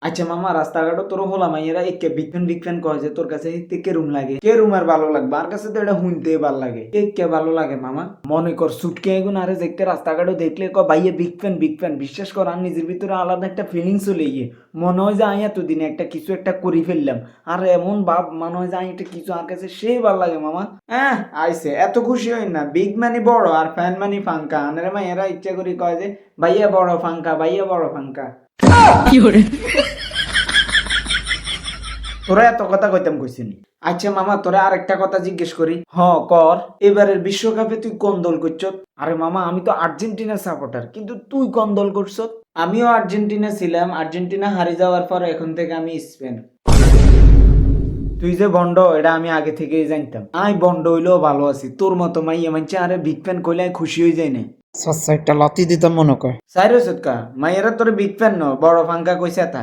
আচ্ছা মামা রাস্তাঘাটও তোর হলাম মাইয়েরা একে বিগ ফ্যান কয় যে তোর কাছে কে রুম লাগে কে রুমের ভালো লাগবে আর কাছে তো এটা শুনতে ভালো লাগে কে ভালো লাগে মামা মনে কর সুটকে এগুন আরে দেখতে রাস্তাঘাটও দেখলে ক ভাইয়ে বিগ ফ্যান বিশ্বাস কর আর নিজের ভিতরে আলাদা একটা ফিলিংস চলে গিয়ে মনে হয় যে আমি এতদিনে একটা কিছু একটা করে ফেললাম আর এমন ভাব মনে হয় যে আমি একটা কিছু আর কাছে সেই ভালো লাগে মামা আইসে এত খুশি হই না বিগ মানে বড় আর ফ্যান মানে ফাঙ্কা আনারে মাইয়েরা ইচ্ছা করি কয় যে ভাইয়া বড় ফাঙ্কা ভাইয়া বড় ফাঙ্কা তোরা এত কথা কইতাম কইছিনি আচ্ছা মামা তোরা আরেকটা কথা জিজ্ঞেস করি কর এবারের বিশ্বকাপে তুই কোন দল করছ আরে মামা আমি তো আর্জেন্টিনার সাপোর্টার কিন্তু তুই কোন দল করছ আমিও আর্জেন্টিনা ছিলাম আর্জেন্টিনা হারিয়ে যাওয়ার পর এখন থেকে আমি স্পেন তুই যে বন্ড এটা আমি আগে থেকেই জানতাম আমি বন্ড হইলেও ভালো আছি তোর মতো মাইয়া মানছে আরে বিগ ফ্যান কইলে খুশি হয়ে যায় না একটা লাতি দিতাম মনে কর সাইরো সৎকা মাইয়ারা তোর বিগ ফ্যান ন বড় ফাঙ্কা কইছে তা